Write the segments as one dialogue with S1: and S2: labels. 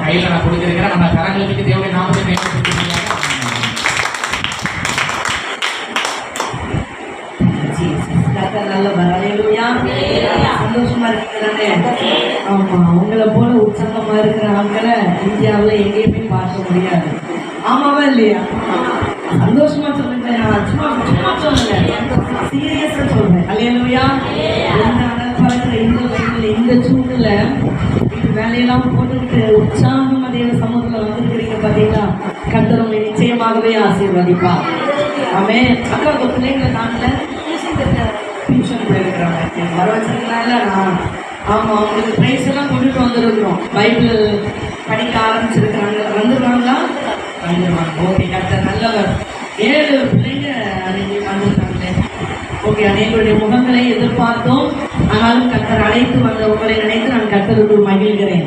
S1: கையில நான் கொடுத்திருக்கிறேன். நம்ம கரங்களுக்கு தேவையான நாமத்தை மேம்படுத்திக்கிறீங்க.
S2: சந்தோஷமா இருக்கிறானே. ஆமா, உங்களை போல உற்சாகமா இருக்கிற ஆட்களை இந்தியாவுல எங்கேயுமே பார்க்க முடியாது. ஆமாவா இல்லையா? சந்தோஷமா சொல்லுங்க. சும்மா சும்மா சொல்லுங்க, சீரியஸா சொல்றேன். அல்லேலூயா. இந்த அனல்பாடுற இந்த வயதுல இந்த சூழ்நிலை வேலையெல்லாம் போட்டுக்கிட்டு உற்சாகமா தேவ சமூகத்துல வந்திருக்கிறீங்க பாத்தீங்களா? கர்த்தர் உங்களை நிச்சயமாகவே ஆசீர்வதிப்பா. ஆமென். அக்கா உங்க பிள்ளைங்களை காணல, டியூஷன் போயிருக்கிறாங்க. வர வச்சிருக்கனால ஆமா, அவங்களுக்கு பிரைஸ் எல்லாம் கொண்டுட்டு வந்துருக்கிறோம். பைபிள் படிக்க ஆரம்பிச்சிருக்கிறாங்க. வந்துடுவாங்களா? வந்துடுவாங்க. ஓகே, கர்த்தர் நல்லவர். 7 பிள்ளைங்க அன்னைக்கு வந்துருக்காங்களே. ஓகே, அனைவருடைய முகங்களை எதிர்பார்த்தோம். ஆனாலும் கர்த்தர் அழைத்து வந்த உங்களை நினைத்து நான் கர்த்தருக்கு மகிழ்கிறேன்.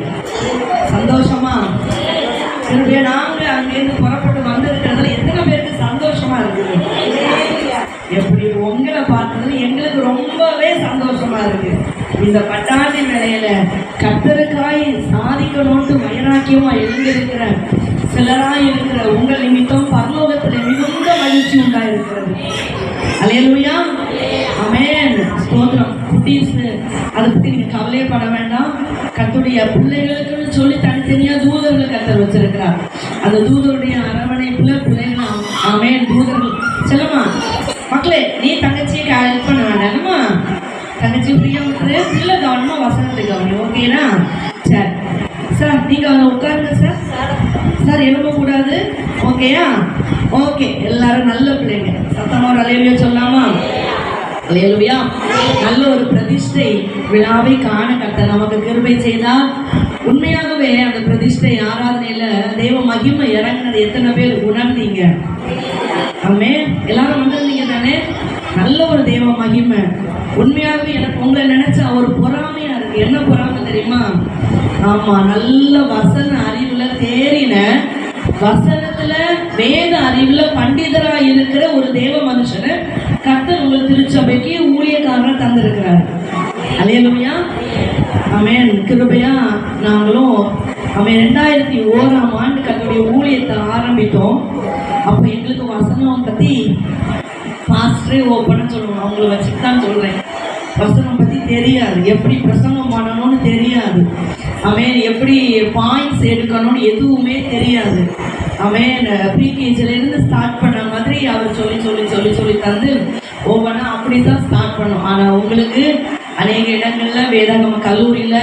S2: சந்தோஷமா திரும்பிய நாங்க அங்கேருந்து புறப்பட்டு வந்திருக்கிறதுல எத்தனை பேருக்கு சந்தோஷமா இருக்குது? எப்படி உங்களை பார்த்ததுல எங்களுக்கு ரொம்பவே சந்தோஷமா இருக்கு. இந்த பட்டாணி வேலையில கர்த்தருக்காய் சாதிக்கணும்னு வைராக்கியமா எழுந்திருக்கிற சிலராய் இருக்கிற உங்கள் நிமித்தம் பரலோகத்துல மிகுந்த மகிழ்ச்சி உண்டாயிருக்கிறது. அல்லேலூயா. ஆமென். ஸ்தோத்திரம். குட்டீஸ் அதை பத்தி நீங்க கவலையே பட வேண்டாம். கர்த்தருடைய பிள்ளைகளுக்குன்னு சொல்லி தனித்தனியா தூதர்களை கர்த்தர் வச்சிருக்கிறார். அந்த தூதருடைய அரவணைப்புல பிள்ளைகள் ஆமென் தூதர்கள். செல்லமா மக்களே, நீ தங்கச்சியை ஹெல்ப் பண்ண வேண்டாம்மா. தங்கச்சி ஃப்ரீயா விட்டுரு. பிள்ளை கவனமா வசனத்தை கவனி. ஓகேனா? சரி சார், நீங்க அவங்க உட்காருங்க சார். சார் எழும்ப கூடாது. ஓகேயா? ஓகே, எல்லாரும் நல்ல பிள்ளைங்க. சத்தமா ஒரு அல்லேலூயா சொல்லாமா? அல்லேலூயா. நல்ல ஒரு பிரதிஷ்டை விழாவை காண கர்த்தர் நமக்கு கிருபை செய்தால் உண்மையாகவே அந்த பிரதிஷ்டை ஆராதனையில தேவ மகிமை இறங்கினது எத்தனை பேர் உணர்ந்தீங்க? ஆமென். எல்லாரும் வந்திருந்தீங்க தானே? நல்ல ஒரு தேவ மகிமை. உண்மையாகவே எனக்கு உங்களை நினைச்சா ஒரு பொறாமையா இருக்கு. என்ன பொறாமை தெரியுமா? ஆமா, நல்ல வசன அறிவுல தேறின, வசனத்துல வேத அறிவுல பண்டிதரா இருக்கிற ஒரு தேவ மனுஷனை கர்த்தர் உங்கள் திருச்சபைக்கு ஊழியக்காரரை தந்திருக்கிறார். அல்லேலூயா. ஆமென். கிருபையா நாங்களும் ஆமென் 2001ஆம் ஆண்டு கர்த்தருடைய ஊழியத்தை ஆரம்பித்தோம். அப்போ எங்களுக்கு வசனம் பத்தி பாஸ்டரே ஓப்பனா சொல்லுவோம். அவங்கள வச்சுட்டு தான் சொல்றேன். வசனம் பத்தி தெரியாது, எப்படி பிரசங்கம் பண்ணணும்னு தெரியாது. ஆமென். எப்படி பாயிண்ட்ஸ் எடுக்கணும்னு எதுவுமே தெரியாது. ஆமென். ப்ரீகேஜில இருந்து ஸ்டார்ட் பண்ண மாதிரி அவர் சொல்லி சொல்லி சொல்லி சொல்லி தந்து ஒவ்வொன்றா அப்படித்தான் ஸ்டார்ட் பண்ணோம். ஆனா உங்களுக்கு அநேக இடங்கள்ல வேதாகம கல்லூரியில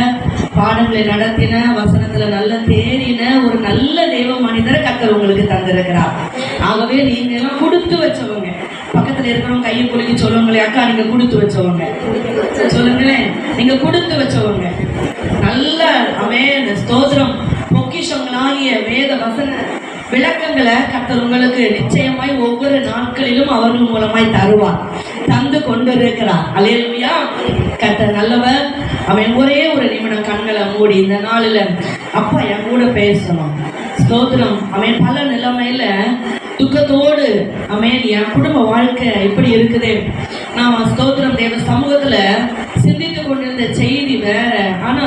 S2: பாடங்களை நடத்தின, வசனத்துல நல்ல தேறின ஒரு நல்ல தேவ மனிதரை கர்த்தர் உங்களுக்கு தந்திருக்கிறார். ஆகவே நீங்க எல்லாம் கொடுத்து வச்சவங்க. பக்கத்துல இருக்கிறவங்க கையை குலுக்கி சொல்லுங்களேன், அக்கா நீங்க கொடுத்து வச்சவங்க. சொல்லுங்களேன், நீங்க கொடுத்து வச்சவங்க. நல்ல ஆமென் ஸ்தோத்திரம். பொக்கிஷங்களாகிய வேத வசன விளக்கங்களை கர்த்தர் உங்களுக்கு நிச்சயமாய் ஒவ்வொரு நாட்களிலும் அவர்கள் மூலமாய் தருவார், தந்து கொண்டிருக்கிறார். அல்லேலூயா. கர்த்தர் நல்லவர். அவன் ஒரே ஒரு நிமிடம் கண்களை மூடி இந்த நாளில் அப்பா என் கூட பேசணும். ஸ்தோத்திரம். அவன் பல நிலைமையில துக்கத்தோடு அவன் என் குடும்ப வாழ்க்கை இப்படி இருக்குது. நான் ஸ்தோத்திரம் தேவ சமூகத்துல சிந்தித்து கொண்டிருந்த செய்தி வேற. ஆனா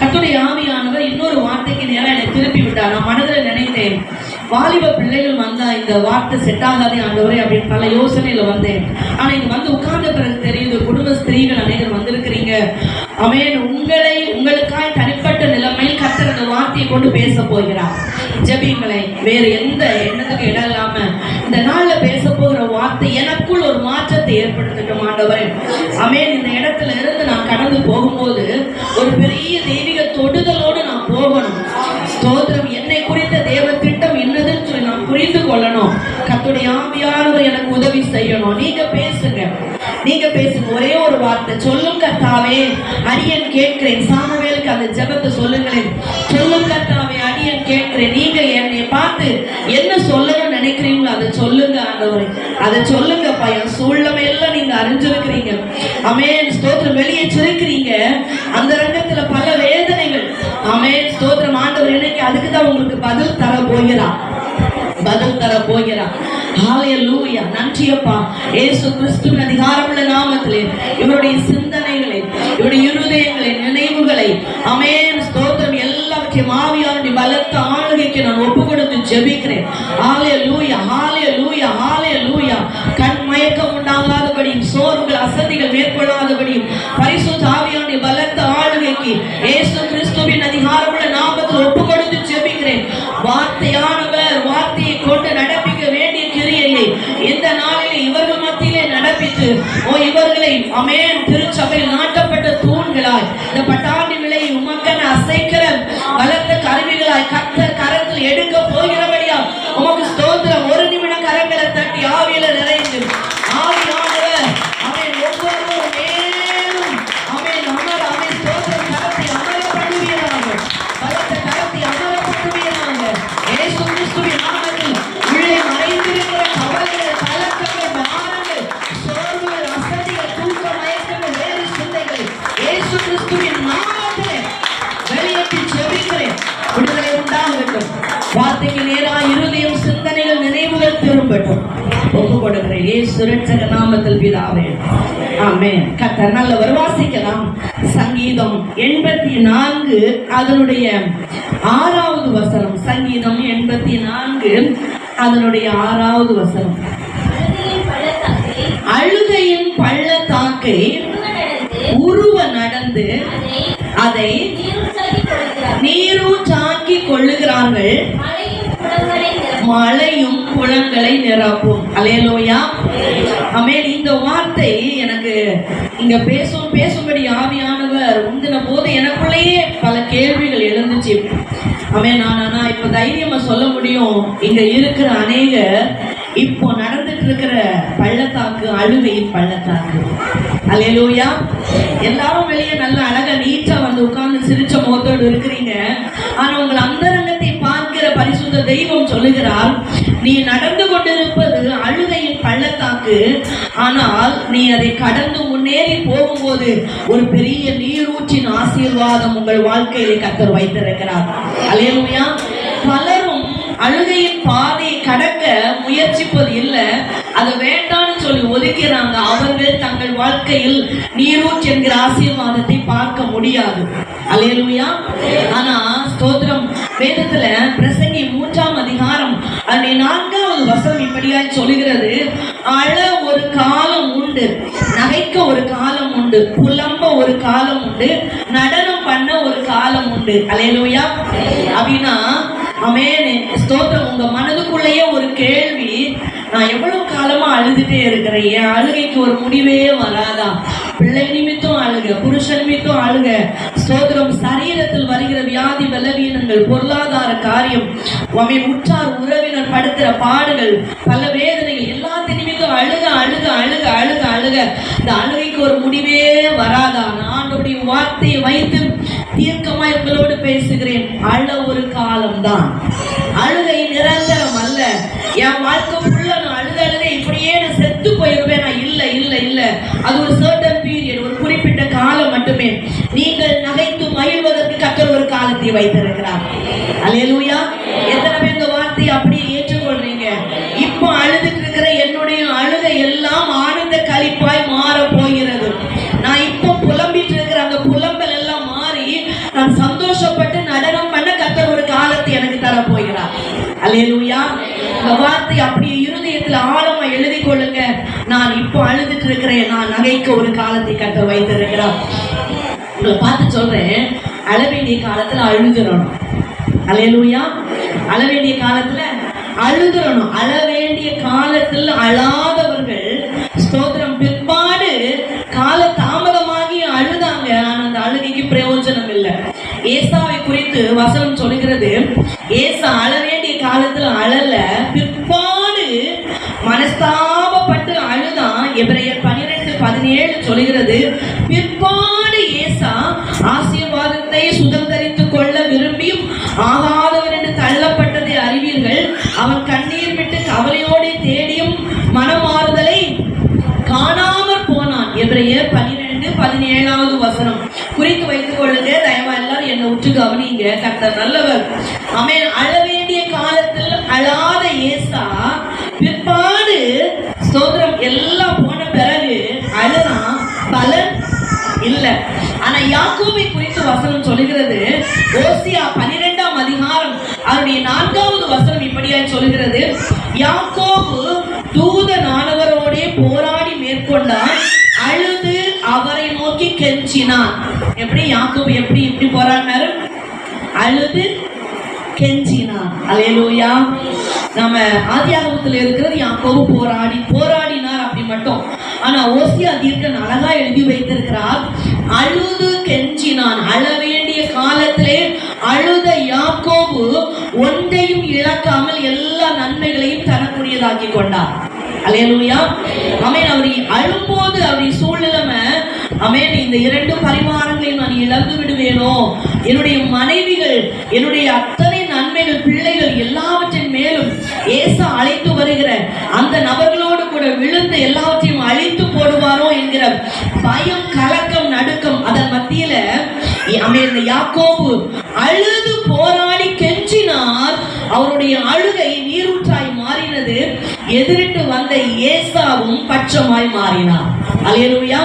S2: கர்த்தருடைய ஆவியானவர் இன்னொரு வார்த்தைக்கு நேரம் என்னை திருப்பி விட்டார். நான் மனதில் நினைத்தேன், வாலிப பிள்ளைகள் வந்தா இந்த வார்த்தை செட் ஆகாதே ஆண்டவரே அப்படின்னு பல யோசனையில வந்தேன். ஆனா இங்க வந்து உட்கார்ந்த பிறகு தெரியுது, குடும்ப ஸ்திரீகள் அநேகர் வந்திருக்கிறீங்க. ஆமென். உங்களுக்காய் தனிப்பட்ட நிலைமையில் கர்த்தர் அந்த வார்த்தையை கொண்டு பேச போகிறார். ஜெபிங்களை வேறு எந்த எண்ணத்துக்கு இடம் இல்லாம இந்த நாள்ல பேச போகிற வார்த்தை எனக்குள் ஒரு மாற்றத்தை ஏற்படுத்தட்டும் ஆண்டவரே. ஆமென். இந்த இடத்துல இருந்து நான் கடந்து போகும்போது ஒரு பெரிய தெய்வீக தொடுதலோடு நான் போகணும். ஸ்தோத்திரம். என்னை குறித்த தேவ திட்டம் என்னதுன்னு சொல்லி நான் புரிந்து கொள்ளணும். கர்த்தருடைய ஆவியானவர் எனக்கு உதவி செய்யணும். நீங்க பேசுங்க, நீங்க பேசுங்க. ஒரே ஒரு வார்த்தை சொல்லும் கர்த்தாவே அடியேன் கேட்கிறேன். சாமுவேலுக்கு அந்த ஜெபத்தை சொல்லுங்களேன். சொல்லும் கர்த்தாவே அடியேன் கேட்கிறேன். நீங்க என்னை பார்த்து என்ன சொல்லணும்னு நினைக்கிறீங்களோ அதை சொல்லுங்க ஆண்டவரே. அதை சொல்லுங்க. பையன் சூழ்நிலை எல்லாம் நீங்க அறிஞ்சிருக்கிறீங்க. ஆமென். ஸ்தோத்திரம். வெளியே சிரிக்கிறீங்க. அந்த ரங்கத்துல பல வேதனைகள். ஆமென். ஸ்தோத்திரம். ஆண்டவர் இன்னைக்கு அதுக்கு தான் உங்களுக்கு பதில் தர போகிறார். பதில் தர போகிறார். ஹல்லேலூயா. நன்றி அப்பா. இயேசு கிறிஸ்துவின் அதிகாரமுள்ள நாமத்திலே இவருடைய சிந்தனைகளை, இவருடைய இருதயங்களை, நினைவுகளை ஆமென் ஸ்தோத்திரம் எல்லாவற்றையும் ஆவியானவருடைய பலத்த ஆளுகைக்கு நான் ஒப்பு கொடுத்து ஜெபிக்கிறேன். ஹல்லேலூயா, ஹல்லேலூயா, ஹல்லேலூயா. கண் மயக்கம் உண்டாகாதபடி, சோர்வுகள் அசதிகள் மேற்கொள்ளாதபடி பரிசுத்த ஆவியானவருடைய பலத்த ஆளுகைக்கு இயேசு கிறிஸ்துவின் அதிகாரமுள்ள நாமத்தில் ஒப்பு கொடுத்து ஜெபிக்கிறேன். வார்த்தையானவர் வார்த்தையை கொண்டு நடப்பிக்க வேண்டிய கிரியையை இந்த நாளிலே இவர்கள் மத்தியிலே நடப்பித்து இவர்களை ஆமென் திருச்சபையில் நாட்டப்பட்ட தூண்களாய் இந்த பட்டாண்டி விலை உமக்கென அசைக்கிற பலத்த கருவிகளாய் கர்த்தர் கரத்தில் எடுக்க போகிறபடியா உமக்கு ஸ்தோத்திரம். ஒரு நிமிடம் கரங்களை தட்டி ஆவியில நிறைந்து ஆவியானவர் ஆமென் ஒவ்வொருவரும் மேலும் ஆமென் அமர் ஆமென் ஸ்தோத்திரம் கரத்தை அமரப்படுவீராக, பலத்த கரத்தை அமரப்படுவீராக. இயேசு கிறிஸ்துவின் நாமத்தில் உள்ளே மறைந்திருக்கிற கவலைகள், கலக்கங்கள், பாரங்கள், சோர்வுகள், அசதிகள், தூக்க மயக்கங்கள், வேறு சிந்தைகள் இயேசு கிறிஸ்துவின் நாமத்திலே வெளியேற்றி ஜெபிக்கிறேன். விடுதலை உண்டாகட்டும். வார்த்தைக்கு நேராக இருதயம், சிந்தனைகள், நினைவுகள் திரும்பட்டும். ஒப்பு கொடுக்கிறேன் இயேசு இரட்சக நாமத்தில் பிதாவே, ஆமென். கர்த்தர் நல்லவர். வாசிக்கலாம். சங்கீதம் 84 அதனுடைய 6வது வசனம். சங்கீதம் 84 அதனுடைய 6வது வசனம். அழுகையின் பள்ளத்தாக்கை உருவ நடந்து அதை நீரூற்றாக்கி கொள்ளுகிறார்கள், மழையும் குளங்களை நிரப்பும். அல்லேலூயா, ஆமென். இந்த வார்த்தை எனக்கு இங்க பேசும்படி ஆவியானவர் உந்தின போது எனக்குள்ளேயே பல கேள்விகள் எழுந்துச்சு. ஆமென். நான் இப்ப தைரியமா சொல்ல முடியும், இங்க இருக்கிற அநேகர் இப்போ நடந்துட்டு இருக்கிற பள்ளத்தாக்கு அழுகையின் பள்ளத்தாக்கு. அல்லேலூயா. எல்லாரும் வெளியே நல்ல அழகா நீட்டா வந்து உட்கார்ந்து சிரிச்ச முகத்தோடு இருக்கிறீங்க. ஆனா உங்கள் அந்தரங்கத்தை பார்க்கிற பரிசுத்த தெய்வம் சொல்லுகிறார், நீ நடந்து கொண்டிருப்பது அழுகையின் பள்ளத்தாக்கு. ஆனால் நீ அதை கடந்து முன்னேறி போகும்போது ஒரு பெரிய நீரூற்றின் ஆசீர்வாதம் உங்கள் வாழ்க்கையிலே கர்த்தர் வைத்திருக்கிறார். அல்லேலூயா. பலரும் அழுகையின் பாதையை கடக்க முயற்சிப்பது இல்லை, அது வேண்டாம்னு சொல்லி ஒதுக்கிறாங்க. அவர்கள் தங்கள் வாழ்க்கையில் நீரூற்று என்கிற ஆசீர்வாதத்தை பார்க்க முடியாது. அல்லேலூயா. ஆனா ஸ்தோத்திரம், வேதத்துல பிரசங்கி 3ஆம் அதிகாரம் 4வது வசனம் இப்படியாய் சொல்லுகிறது, அழ ஒரு காலம் உண்டு, நகைக்க ஒரு காலம் உண்டு, புலம்ப ஒரு காலம் உண்டு, நடனம் பண்ண ஒரு காலம் உண்டு. அல்லேலூயா. அப்படின்னா ஆமென் ஸ்தோத்திரம். உங்க மனதுக்குள்ளேயே ஒரு கேள்வி, நான் எவ்வளவு காலமா அழுதுட்டே இருக்கிறேன், என் அழுகைக்கு ஒரு முடிவே வராதா? பிள்ளை நிமித்தம் அழுக, புருஷன் நிமித்தம் அழுக, ஸ்தோத்திரம், சரீரத்தில் வருகிற வியாதி பலவீனங்கள், பொருளாதார காரியம், உற்றார் உறவினர் படுத்துற பாடுகள், பல வேதனைகள், எல்லாத்தின் நிமித்தம் அழுக அழுக அழுக அழுக அழுக. இந்த அழுகைக்கு ஒரு முடிவே வராதா? நான் ஆண்டவருடைய வார்த்தையை வைத்து தீர்க்கமாய் உங்களோடு பேசுகிறேன். அழ ஒரு காலம்தான், அழுகை நிரந்தரம் அல்ல. என் வாழ்க்கை ஃபுல்லா நான் அழுத இப்படியே நான் செத்து போயிருவேன், நான் இல்ல இல்ல இல்ல. அது ஒரு சர்டன் பீரியட், ஒரு குறிப்பிட்ட காலம் மட்டுமே. நீங்கள் நகைத்து மகிழ்வதற்கு கர்த்தர் ஒரு காலத்தை வைத்திருக்கிறார். அல்லேலூயா. எத்தனை பேர் இந்த வார்த்தையை அப்படியே ஏற்றுக்கொள்றீங்க? இப்போ அழுதுட்டு இருக்கிற என்னுடைய அழுகை எல்லாம் ஆனந்த களிப்பாய் மாற போகிறது. நான் இப்போ புலம்பிட்டு இருக்கிற அந்த புலம்பல் எல்லாம் மாறி நான் சந்தோஷப்பட்டு நடனம் பண்ண கர்த்தர் ஒரு காலத்தை எனக்கு தர போகிறார். அல்லேலூயா. இந்த வார்த்தை அப்படியே இருதயத்துல ஆழமா எழுதி கொள்ளுங்க. நான் இப்போ அழுதுட்டு இருக்கிறேன், நான் நகைக்க ஒரு காலத்தை கர்த்தர் வைத்திருக்கிறார். உங்களை பார்த்து சொல்றேன், அழ வேண்டிய காலத்துல அழுதுறணும். அல்லேலூயா. அழ வேண்டிய காலத்துல அழுதுறணும். அழ வேண்டிய காலத்தில் அழாதவர்கள் ஸ்தோத்திரம் பிற்பாடு கால தாமதமாகி அழுதாங்க, ஆனா அந்த அழுகைக்கு பிரயோஜனம் இல்லை. ஏசாவை குறித்து வசனம் சொல்லுகிறது, ஏசா அழ வேண்டிய காலத்துல அழல, பிற்பாடு மனஸ்தாபப்பட்டு அழுதான். எபிரேயர் 12:17 சொல்லுகிறது, பிற்பாடு ஏசா ஆசீர்வாதத்தை சுதந்தரித்துக் கொள்ள விரும்பியும் ஆகாதவன் என்று தள்ளப்பட்டதை அறிவீர்கள். அவன் கண்ணீர் விட்டு கவலையோடு தேடியும் மனமாறுதலை காணாமற் போனான். எபிரேயர் 12:17 வசனம் குறித்து வைத்துக் கொள்ளுங்க. தயவா எல்லாரும் என்னை உற்று கவனிங்க. கர்த்தர் நல்லவர். ஆமென். அழ வேண்டிய காலத்தில் அழாத ஏசா பிற்பாடு ஸ்தோத்திரம் எல்லாம் போன பிறகு அழுதான், பலன் இல்லை. ஆனா யாக்கோபை குறித்து வசனம் சொல்லுகிறது, ஓசியா 12ஆம் அதிகாரம் அவருடைய 4வது வசனம் இப்படியாய் சொல்கிறது, யாக்கோபு தூதனானவரோடே போராடி மேற்கொண்டான், அழுது அவரை நோக்கி கெஞ்சினான். எப்படி யாக்கோபு இப்படி போராடினாரு? அழுது கெஞ்சினான். அல்லேலூயா. நம்ம ஆதியாகமத்தில் இருக்கிறது யாக்கோபு போராடினார் அப்படி மட்டும். ஆனா ஓசியா தீர்க்கன் அழகா எழுதி வைத்திருக்கிறார், அழுது கெஞ்சினான். அழ வேண்டிய காலத்திலே அழுத யாக்கோபு ஒன்றையும் இழக்காமல் எல்லா நன்மைகளையும் தரக்கூடியதாக்கி கொண்டார். அல்லேலூயா. ஆமென். அவரை அழும்போது அவருடைய சூழ்நிலைமை, ஆமென், இந்த 2 பரிமாணங்களையும் நான் இழந்து விடுவேனோ, என்னுடைய மனைவிகள், என்னுடைய அத்தனை நன்மைகள், பிள்ளைகள் எல்லாவற்றின் மேலும் ஏசா அழைத்து வருகிற அந்த நபர்களோடு கூட விழுந்து எல்லாவற்றையும் அழித்து போடுவாரோ என்கிற பயம், கலக்கம், நடுக்கம், அதன் மத்தியில யாக்கோபு அழுது போராடி கெஞ்சினார். அவருடைய அழுகை நீரூற்றாய் மாறினது. எதிரிட்டு வந்த ஏசாவும் பட்சமாய் மாறினார். அல்லேலூயா.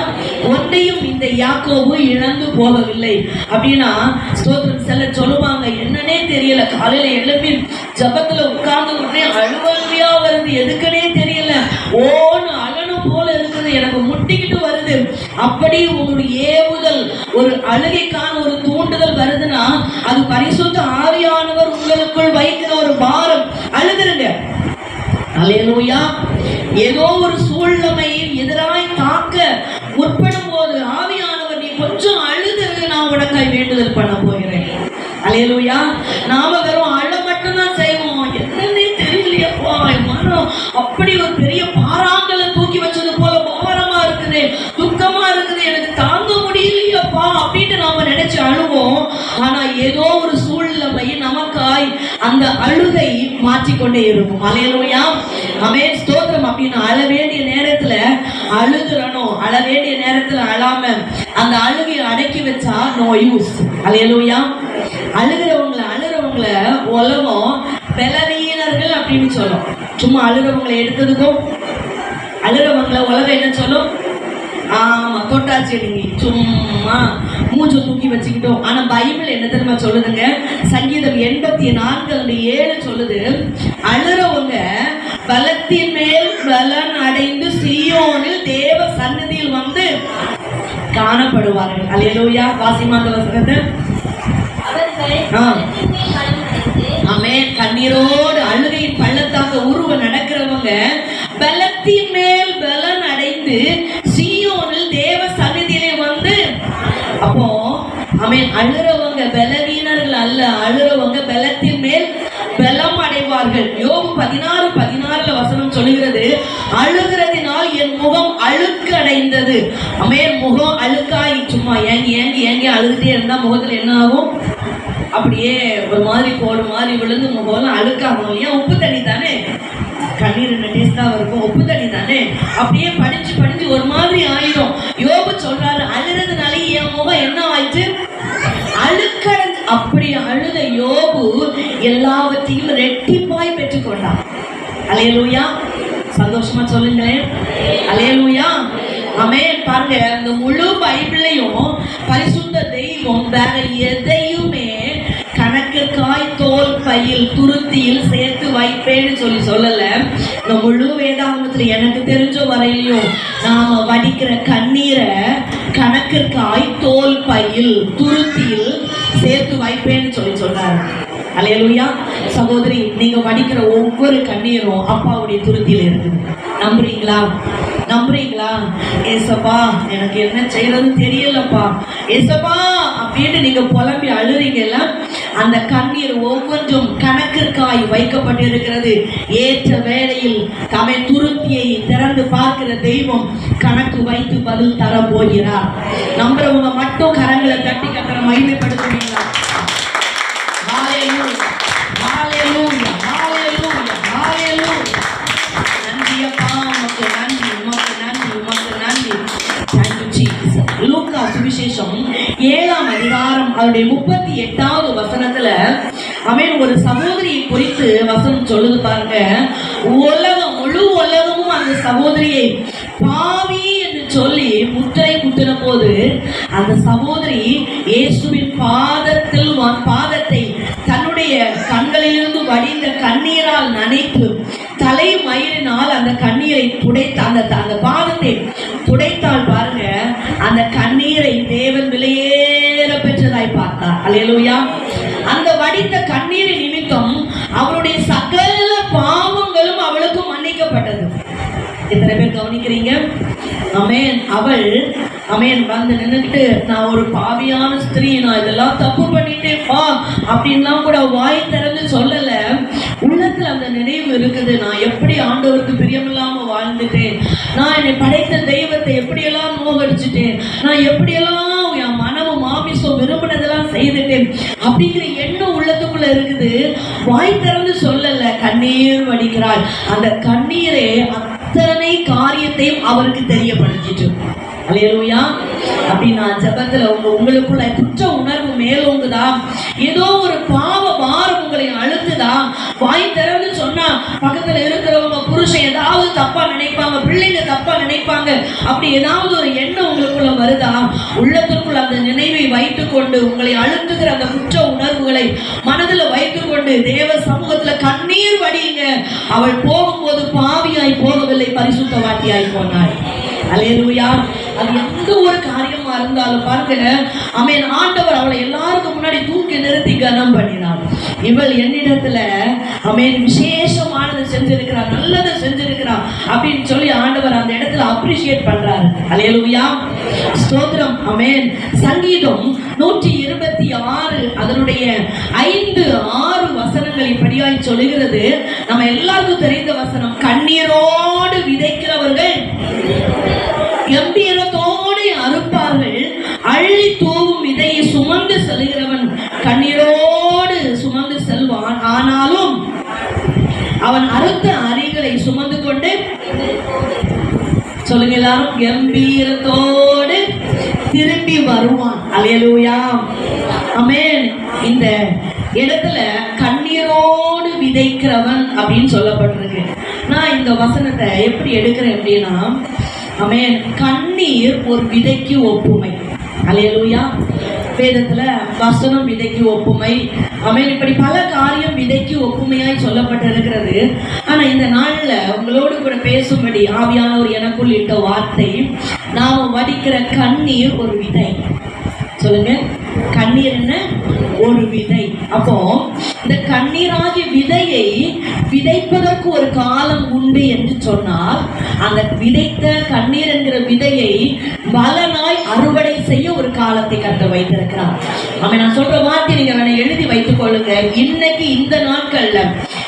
S2: ஒன்றையும் இந்த யாக்கோபு இழந்து போகவில்லை. அப்படின்னா ஸ்தோத்திரம். செல்ல சொல்லுவாங்க, என்னன்னே தெரியல, காலையில எழுப்பி ஜபத்துல உட்கார்ந்து உடனே அழுவலியா வருது, எதுக்குன்னே தெரியல, ஓன்னு அழணும் போல இருக்குது, எனக்கு முட்டிக்கிட்டு வருது. அப்படி உங்களுடைய ஏவுதல், ஒரு அழுகைக்கான ஒரு தூண்டுதல் வருதுன்னா அது பரிசுத்த ஆவியானவர் உங்களுக்குள் வைக்கிற ஒரு பாரம். அழுதுருங்க. அல்லேலூயா. ஏதோ ஒரு சூழ்நிலையில் எதிராய் தாக்க முற்படும் போது ஆவியானவர், நீ கொஞ்சம் அழுது, நான் உனக்காய் வேண்டுதல் பண்ண போகிறேன். அல்லேலூயா. நாம வெறும் அழ மட்டும்தான் செய்வோம். என்னன்னே தெரியலையப்பா, மனம் அப்படி ஒரு பெரிய பாறாங்கலை தூக்கி வச்சது போல பாரமா இருக்குது, துக்கமா இருக்குது, எனக்கு தாங்க முடியலையப்பா அப்படின்னு நாம நினைச்சு அழுவோம். ஆனா ஏதோ ஒரு சூழ்நிலை நமக்காய் அந்த அழுகை மாற்றிக்கொண்டே இருக்கும். அல்லேலூயா. ஆமென். ஸ்தோத்திரம். அப்படின்னு அழ வேண்டிய நேரத்துல அழுதுறணும், அழ வேண்டிய நேரத்துல அழாம அந்த அழுகையை அடக்கி வச்சா நோ யூஸ். அல்லேலூயா. அழுகிறவங்களை உலகம் பலவீனர்கள் அப்படின்னு சொல்லும். சும்மா அழுகிறவங்களை எடுத்ததுக்கும் அழுகிறவங்களை உலகம் என்ன சொல்லும்? ஆமா, தொட்டாச்சு நீங்க, சும்மா மூஞ்ச தூக்கி வச்சுக்கிட்டோம். ஆனா பைபிள் என்ன தெரியுமா சொல்லுதுங்க? சங்கீதம் 84:7 சொல்லுது, அழுறவங்க பலத்தின் மேல் பலன் அடைந்து சீயோனில் தேவ சன்னதியில் வந்து காணப்படுவார்கள். அல்லேலூயா. வாசிமா அந்த வசனத்தை. ஆமென். கண்ணீரோடு அழுகையின் பள்ளத்தாக உருவ நடக்கிறவங்க பலத்தின் மேல் பலன் அடைந்து சீயோனில் தேவ சன்னதியிலே வந்து, அப்போ ஆமென், அழுறவங்க பலவீனர்கள் அல்ல, அழுறவங்க பலத்தின் மேல் பலம் அடைவார்கள். யோபு 16:16 வசனம் சொல்லுகிறது, அழுகிறதினால் என் முகம் அழுக்கு அடைந்தது. ஆமென். முகம் அழுக்காய் சும்மா ஏங்கி அழுதுட்டே இருந்தா முகத்துல என்ன ஆகும்? அப்படியே ஒரு மாதிரி போடு மாதிரி விழுந்து முகம்லாம் அழுக்காகும். இல்லையா? உப்பு தண்ணி தானே, கண்ணீர் என்ன டேஸ்டா இருக்கும், உப்பு தண்ணி தானே, அப்படியே படிச்சு ஒரு மாதிரி ஆயிடும். யோபு சொல்றாரு, அழுறதுனால என் முகம் என்ன ஆயிடுச்சு? அழுக்கடைஞ்சு. அப்படி அழுத யோபு எல்லாவற்றையும் ரெட்டிப்பாய் பெற்றுக்கொண்டார். அல்லேலூயா. சந்தோஷமா சொல்லுங்களேன். அல்லேலூயா. ஆமென். பாருங்க, இந்த முழு பைபிளையும் பரிசுத்த தெய்வம் வேற எதையுமே கணக்கிற்காய் தோல் பையில் துருத்தியில் சேர்த்து வைப்பேன்னு சொல்லல. இந்த முழு வேதாகமத்துல எனக்கு தெரிஞ்ச வரையிலையும் நாம வடிக்கிற கண்ணீரை கணக்கிற்காய் தோல் பையில் துருத்தியில் சேர்த்து வைப்பேன்னு சொல்றாரு. அல்லேலூயா. சகோதரி, நீங்க வடிக்கிற ஒவ்வொரு கண்ணீரும் அப்பாவுடைய துருத்தியில் இருக்குது. நம்புறீங்களா? ஏசப்பா, எனக்கு என்ன செய்யறது தெரியலப்பா, ஏசப்பா அப்படின்னு நீங்க புலம்பி அழுறீங்கல்ல, அந்த கண்ணீர் ஒவ்வொன்றும் கணக்கிற்காய் வைக்கப்பட்டிருக்கிறது. ஏற்ற வேளையில் தம்மை துருத்தியை திறந்து பார்க்கிற தெய்வம் கணக்கு வைத்து பதில் தர போகிறார். நம்புறவங்க மட்டும் கரங்களை தட்டி கட்டற மகிமைப்படுத்துவீங்களா? லூக்கா சுவிசேஷம் 7ஆம் அதிகாரம் அவருடைய 38வது வசனத்துல அவன் ஒரு சகோதரியை குறித்து வசனம் சொல்லுது பாருங்க. முழு உலகமும் அந்த சகோதரியை பாவி என்று சொல்லி முத்திரை குத்தின போது அந்த சகோதரி இயேசுவின் பாதத்தை தன்னுடைய கண்களிலிருந்து வைத்து தலை மயிரினால் அந்த கண்ணீரை துடைத்த அந்த பாதத்தை துடைத்தால் பாருங்க, அந்த கண்ணீரை தேவன் விலையேற பெற்றதாய் பார்த்தார். அல்லேலூயா. அந்த வடித்த கண்ணீரின் நிமித்தம் அவருடைய சகல பாவங்களும் அவளுக்கு மன்னிக்கப்பட்டது. எத்தனை பேர் கவனிக்கிறீங்க? அமேன். அவள் அமேன் வந்து நின்றுக்கிட்டு, நான் ஒரு பாவியான ஸ்திரீ, நான் இதெல்லாம் தப்பு பண்ணிட்டேன்ப்பா அப்படின்லாம் கூட வாய் திறந்து சொல்லல. உள்ளத்துல அந்த நினைவு இருக்குது, நான் எப்படி ஆண்டவருக்கு பிரியமில்லாம வாழ்ந்துட்டேன், நான் என்னை படைத்த தெய்வத்தை எப்படியெல்லாம் நோகடிச்சுட்டேன், நான் எப்படியெல்லாம் என் மனமும் மாமிசம் விரும்பினதெல்லாம் செய்துட்டேன் அப்படிங்கிற எண்ணம் உள்ளத்துக்குள்ள இருக்குது. வாய் திறந்து சொல்லல, கண்ணீர் வடிக்கிறாள். அந்த கண்ணீரே அத்தனை காரியத்தையும் அவருக்கு தெரியப்படுத்திட்டு. அல்லேலூயா. அப்படின்னா ஜெபத்துல உங்களுக்குள்ள குற்ற உணர்வு மேலோங்குதா, ஏதோ ஒரு பாவ பாரம் உங்களை அழுத்துதா, வாய் திறந்து சொன்னா பக்கத்துல இருக்கிறவங்க புருஷன் ஏதாவது தப்பா நினைப்பாங்க, பிள்ளைங்க தப்பா நினைப்பாங்க, அப்படி ஏதாவது ஒரு எண்ணம் உங்களுக்குள்ள வருதா, உள்ளத்திற்குள்ள அந்த நினைவை வைத்துக் கொண்டு உங்களை அழுத்துகிற அந்த குற்ற உணர்வுகளை மனதில் வைத்துக் கொண்டு தேவ சமூகத்துல கண்ணீர் வடியுங்க. அவள் போகும்போது பாவியாய் போகவில்லை, பரிசுத்தவாட்டியாய் போனாள். அல்லேலூயா. அது எந்த ஒரு காரியமா இருந்தாலும் பாருங்க, ஆமென், ஆண்டவர் அவளை எல்லாருக்கும் முன்னாடி தூக்கி நிறுத்தி கனம் பண்ணினார். இவள் என்னிடத்துல ஆமென் விசேஷமானது செஞ்சிருக்கிறார், நல்லதை செஞ்சிருக்கிறார் அப்படின்னு சொல்லி ஆண்டவர் அந்த இடத்துல அப்ரிஷியேட் பண்றாரு. அல்லேலூயா. ஸ்தோத்திரம். ஆமென். சங்கீதம் 126 அதனுடைய 5-6 வசனங்கள் இப்படியாய் சொல்லுகிறது. நம்ம எல்லாருக்கும் தெரிந்த வசனம், கண்ணீரோடு விதைக்கிறவர்கள் கம்பீரத்தோடு அறுப்பார்கள், அள்ளி தூவும் விதையை சுமந்து செல்கிறவன் கண்ணீரோடு சுமந்து செல்வான், ஆனாலும் அவன் அறுத்த அரிகளை சுமந்து கொண்டு, சொல்லுங்க எல்லாரும், கம்பீரத்தோடு திரும்பி வருவான். அல்லேலூயா. ஆமென். இந்த இடத்துல கண்ணீரோடு விதைக்கிறவன் அப்படின்னு சொல்லப்பட்டிருக்கு. நான் இந்த வசனத்தை எப்படி எடுக்கிறேன் அப்படின்னா, ஆமென், கண்ணீர் ஒரு விதைக்கு ஒப்புமை. அல்லேலூயா. வேதத்துல வசனம் விதைக்கு ஒப்புமை, ஆமென், இப்படி பல காரியம் விதைக்கு ஒப்புமையாய் சொல்லப்பட்டிருக்கிறது. ஆனா இந்த நாள்ல உங்களோடு கூட பேசும்படி ஆவியானவர் எனக்குள் இட்ட வார்த்தை, நாம வடிக்கிற கண்ணீர் ஒரு விதை. சொல்லுங்க, கண்ணீர் என்ன? ஒரு விதை. அப்போ இந்த கண்ணீராகிய விதையை விதைப்பதற்கு ஒரு காலம் உண்டு என்று சொன்னால், அந்த விதைத்த கண்ணீர் என்கிற விதையை பலனாய் அறுவடை செய்ய ஒரு காலத்தை கர்த்தர் வைத்திருக்கிறார். ஆமென். நான் சொல்ற வார்த்தை நீங்க வேணா எழுதி வைத்துக் கொள்ளுங்க. இன்னைக்கு இந்த நாட்கள்ல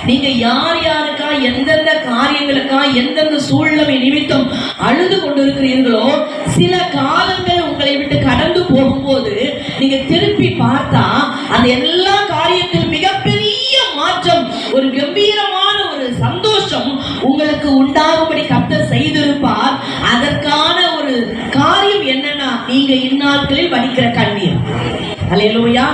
S2: நீங்க யார் யாருக்கா எந்தெந்த காரியங்களுக்கா எந்தெந்த சூழ்நிலை நிமித்தம் அழுது கொண்டிருக்கிறீர்களோ, சில காலங்கள் உங்களை விட்டு கடந்து போகும்போது நீங்க திருப்பி பார்த்தா அந்த எல்லா காரியத்திலும் மிகப்பெரிய மாற்றம், ஒரு கம்பீரமான ஒரு சந்தோஷம் உங்களுக்கு உண்டாகும்படி கர்த்தர் செய்திருப்பார். அதற்கான ஒரு காரியம் என்னன்னா, நீங்க இந்நாட்களில் வடிக்கிற கண்ணீர். அல்லேலூயா.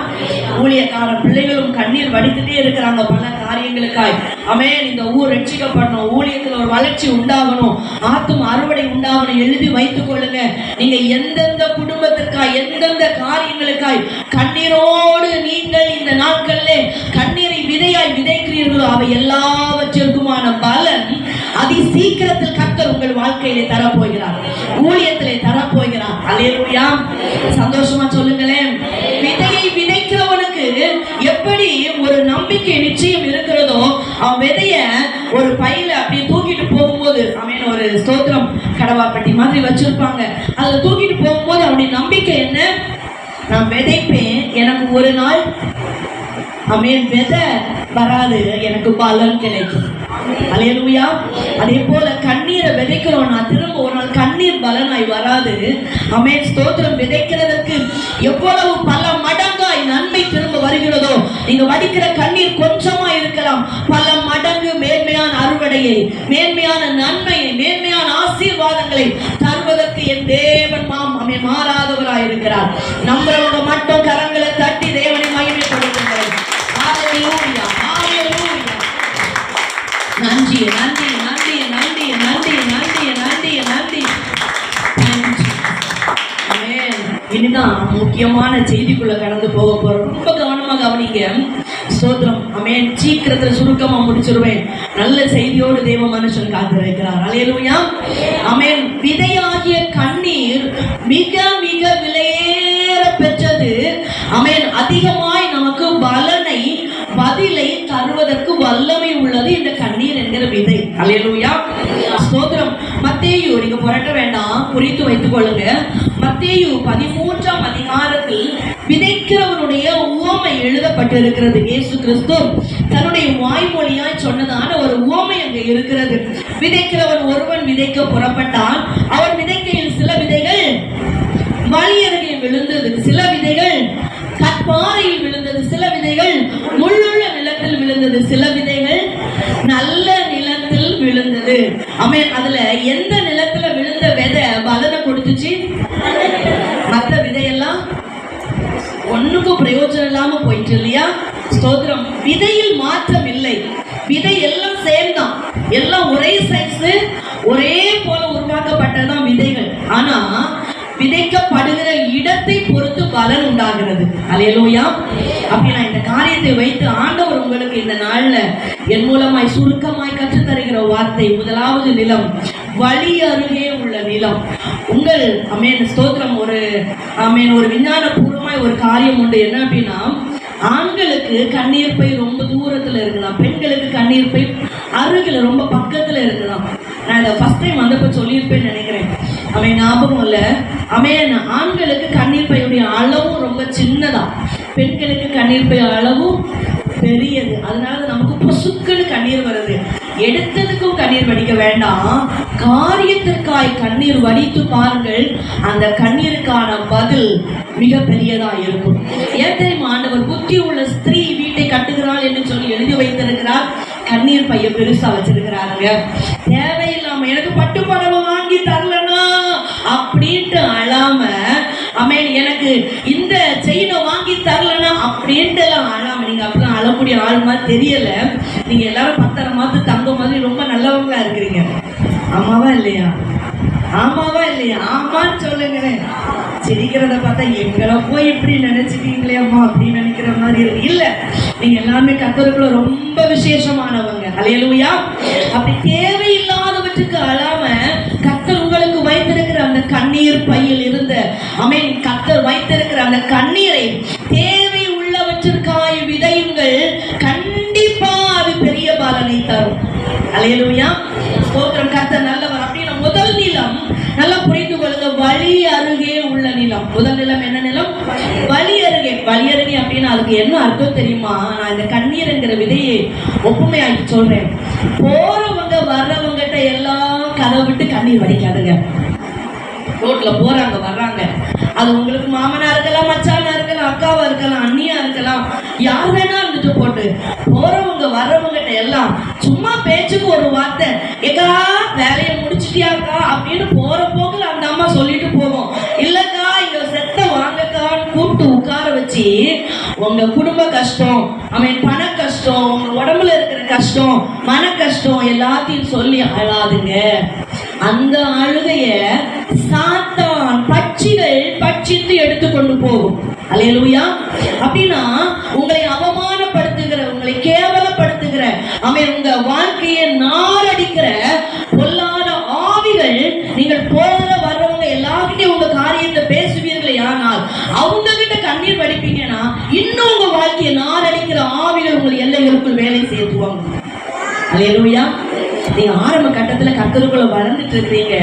S2: ஊழியக்கார பிள்ளைகளும் கண்ணீர் வடித்துட்டே இருக்கிறாங்க பல காரியங்களுக்காய். ஆமென். இந்த ஊர் ரட்சிக்கப்படணும், ஊழியத்தில் ஒரு வளர்ச்சி உண்டாகணும், ஆத்தும அறுவடை உண்டாகணும். எழுதி வைத்துக் கொள்ளுங்க. நீங்க எந்தெந்த குடும்பத்திற்காய் எந்தெந்த காரியங்களுக்காய் கண்ணீரோடு நீங்கள் இந்த நாட்கள்ல கண்ணீரை விதையாய் விதைக்கிறீர்களோ, அவை எல்லாவற்றிற்குமான பலன் அதி சீக்கிரத்தில் கர்த்தர் உங்கள் வாழ்க்கையிலே தரப்போகிறார், ஊழியத்திலே தரப்போகிறார். அல்லேலூயா. சந்தோஷமா சொல்லுங்களேன். விதையை விதைக்கிறவனுக்கு எப்படி ஒரு நம்பிக்கை நிச்சயம் இருக்கிறதோ, அவன் விதைய ஒரு பையில அப்படி தூக்கிட்டு போகும்போது, ஆமென், ஒரு ஸ்தோத்திரம் கடவாப்பட்டி மாதிரி வச்சிருப்பாங்க, அதுல தூக்கிட்டு போகும்போது அவனுடைய நம்பிக்கை என்ன? நான் விதைப்பேன், எனக்கு ஒரு நாள் ஆமென் விதை வராது, எனக்கு பலன் கிடைக்கும். அல்லேலூயா. அதே போல கண்ணீரை விதைக்கிறோம்னா திரும்ப ஒரு நாள் கண்ணீர் பலனாய் வராது. ஆமென். ஸ்தோத்திரம். விதைக்கிறதற்கு எவ்வளவு பல மடங்காய் நன்மை திரும்ப வருகிறதோ, நீங்க வடிக்கிற கண்ணீர் கொஞ்சமா இருக்கலாம், பல மடங்கு மேன்மையான அறுவடையை, மேன்மையான நன்மையை, மேன்மையான ஆசீர்வாதங்களை தருவதற்கு என் தேவன் ஆமென் மாறாதவராய் இருக்கிறார். நம்புறவங்க மட்டும் கரங்களை தட்டி தேவனை மகிமைப்படுத்துங்கள். ஹalleluya. ஹalleluya. நன்றி நன்றி நன்றி நன்றி நன்றி நன்றி நன்றி நன்றி. இனிதான் முக்கியமான செய்திக்குள்ள கடந்து போக போறோம். ரொம்ப கவனமா கவனிங்க. ஸ்தோத்திரம். ஆமென். சீக்கிரத்துல சுருக்கமா முடிச்சிருவேன். நல்ல செய்தியோடு தேவ மனுஷன் காத்திருக்கிறார். அல்லேலூயா. ஆமென். விதையாகிய கண்ணீர் மிக மிக விலையேற பெற்றது. ஆமென். அதிகமாய் நமக்கு பலனை பதிலை தருவதற்கு வல்லமை உள்ளது இந்த கண்ணீர் என்கிற விதை. அல்லேலூயா. ஸ்தோத்திரம். மத்தேயு, நீங்க புரட்ட வேண்டாம், குறித்து வைத்துக் கொள்ளுங்க. மத்தேயு 13ஆம் அதிகாரத்தில் விதைக்கிறவனுடைய உவமை எழுதப்பட்டிருக்கிறது. இயேசு கிறிஸ்து தன்னுடைய வாய்மொழியாய் சொன்னதான ஒரு உவமை அங்கே இருக்கிறது. விதைக்கிறவன் ஒருவன் விதைக்க புறப்பட்டான். அவன் விதைக்கையில் சில விதைகள் வழி அருகே விழுந்தது, சில விதைகள் கற்பாறையில் விழுந்தது, சில விதைகள் முள்ளுள்ள நிலத்தில் விழுந்தது, சில விதைகள் நல்ல நிலத்தில் விழுந்தது. ஆமென். அதுல எந்த நிலத்துல விழுந்த விதை பலனை கொடுத்துச்சு? மற்ற விதையெல்லாம் ஒண்ணுக்கும் பிரயோஜனம் இல்லாம போயிட்டு இல்லையா? ஸ்தோத்திரம். விதையில் மாற்றம் இல்லை, விதை எல்லாம் சேர்ந்தான், எல்லாம் ஒரே சைஸ், ஒரே போல உருவாக்கப்பட்டதான் விதைகள். ஆனா விதைக்கப்படுகிற இடத்தை பொறுத்து பலன் உண்டாகிறது. அல்லேலூயா. அப்படின்னா இந்த காரியத்தை வைத்து ஆண்டவர் உங்களுக்கு இந்த நாள்ல என் மூலமாய் சுருக்கமாய் கற்றுத்தருகிற வார்த்தை, முதலாவது நிலம், வழி அருகே உள்ள நிலம். உங்கள் ஆமென் ஸ்தோத்திரம். ஒரு விஞ்ஞான பூர்வமாய் ஒரு காரியம் உண்டு. என்ன அப்படின்னா, ஆண்களுக்கு கண்ணீர் பை ரொம்ப தூரத்துல இருக்கலாம், பெண்களுக்கு கண்ணீர் பை அருகில ரொம்ப பக்கத்துல இருக்கலாம். நான் இதை ஃபர்ஸ்ட் டைம் வந்தப்ப சொல்லியிருப்பேன்னு நினைக்கிறேன். அவன் ஞாபகம் இல்ல. அவன் ஆண்களுக்கு கண்ணீர் பையுடைய அளவும் ரொம்ப சின்னதா, பெண்களுக்கு கண்ணீர் பை அளவும் பெரியது. அதனால நமக்கு பொசுக்குன்னு கண்ணீர் வருது. எடுத்ததுக்கும் கண்ணீர் வடிக்க வேண்டாம், காரியத்திற்காய் கண்ணீர் வடித்து பாருங்கள். அந்த கண்ணீருக்கான பதில் மிக பெரியதா இருக்கும். ஏன் தெரியுமா? ஆண்டவர் புத்தி உள்ள ஸ்திரீ வீட்டை கட்டுகிறாள் என்று சொல்லி எழுதி வைத்திருக்கிறார். கண்ணீர் பைய பெருசா வச்சிருக்கிறாருங்க. தேவையில்லாம எனக்கு பட்டு புடவை வாங்கி தரலனா அப்படின்ட்டு அழாம, ஆமென், எனக்கு இந்த செயினை வாங்கி தரலனா அப்படின்ட்டு எல்லாம் அழாம, நீங்க அப்படிலாம் அழக்கூடிய ஆள் மாதிரி தெரியல. நீங்க எல்லாரும் பத்திரமாத்து தங்க மாதிரி ரொம்ப நல்லவங்களா இருக்கிறீங்க. ஆமாவா இல்லையா? ஆமாவா இல்லையா? ஆமான்னு சொல்லுங்களேன். சிரிக்கிறத பார்த்தா எங்களை போய் இப்படி நினைச்சுக்கீங்களே அம்மா அப்படின்னு நினைக்கிற மாதிரி இருக்கு. இல்ல, நீங்க எல்லாமே கர்த்தருக்குள்ள ரொம்ப விசேஷமானவங்க. அல்லேலூயா. அப்படி தேவையில்லாதவற்றுக்கு அழாம கர்த்தர் உங்களுக்கு வைத்திருக்கிற அந்த கண்ணீர் பையில் இருந்த ஆமென், கர்த்தர் வைத்திருக்கிற அந்த கண்ணீரை தேவை உள்ளவற்றிற்காய் விதையுங்கள். கண்டிப்பா அது பெரிய பலனை தரும். அல்லேலூயா. ஸ்தோத்திரம். கர்த்தர் நல்லவர். அப்படின்னா முதல் நிலம் நல்லா புரிந்து கொள்ளுங்க, வழி அருகே உள்ள நிலம். முதல் நிலம் என்ன நிலம்? வழி அருகே. வழி அருகே அப்படின்னா அதுக்கு என்ன அர்த்தம் தெரியுமா? நான் இந்த கண்ணீர் என்கிற விதையை ஒப்புமையாக்கி சொல்றேன். போறவங்க வர்றவங்கிட்ட எல்லாம் கதை விட்டு கண்ணீர் வடிக்காதுங்க. ரோட்ல போறாங்க வர்றாங்க, அது உங்களுக்கு மாமனா இருக்கலாம், மச்சானா இருக்கலாம், அக்காவா இருக்கலாம், அண்ணியா இருக்கலாம், யார் வேணா இருந்துட்டு போட்டு போறவங்க வர்றவங்கிட்ட எல்லாம் சும்மா பேச்சுக்கு ஒரு வார்த்தை, ஏக்கா வேலையை முடிச்சிட்டியாக்கா அப்படின்னு போற போக்குல அந்த அம்மா சொல்லிட்டு போவோம். இல்லக்கா இங்க செத்த வாங்கக்கான்னு கூப்பிட்டு உட்கார வச்சு உங்க குடும்ப கஷ்டம், அவன் பண கஷ்டம், உங்க உடம்புல இருக்கிற கஷ்டம், மன கஷ்டம் எல்லாத்தையும் சொல்லி அழாதுங்க. அந்த அழுகைய சாத்தான் பட்சிகள் பட்சித்து எடுத்துக்கொண்டு போகும். அல்லேலூயா. அப்படின்னா உங்களை அவமானப்படுத்துகிற, உங்களை கேவலப்படுத்துகிற, அவன் உங்க வாழ்க்கையை நாரடிக்கிற பொல்லாத ஆவிகள், நீங்கள் போற வர்றவங்க எல்லார்கிட்டையும் உங்க காரியத்தை பேசுவீர்களே, ஆனால் அவங்க கிட்ட கண்ணீர் வடிப்பீங்கன்னா இன்னும் உங்க வாழ்க்கையை நாரடிக்கிற ஆவிகள் உங்கள் எல்லைகளுக்குள் வேலை செய்துவாங்க. அல்லேலூயா. நீங்க ஆரம்ப கட்டத்துல கர்த்தருக்குள்ள வளர்ந்துட்டு இருக்கிறீங்க.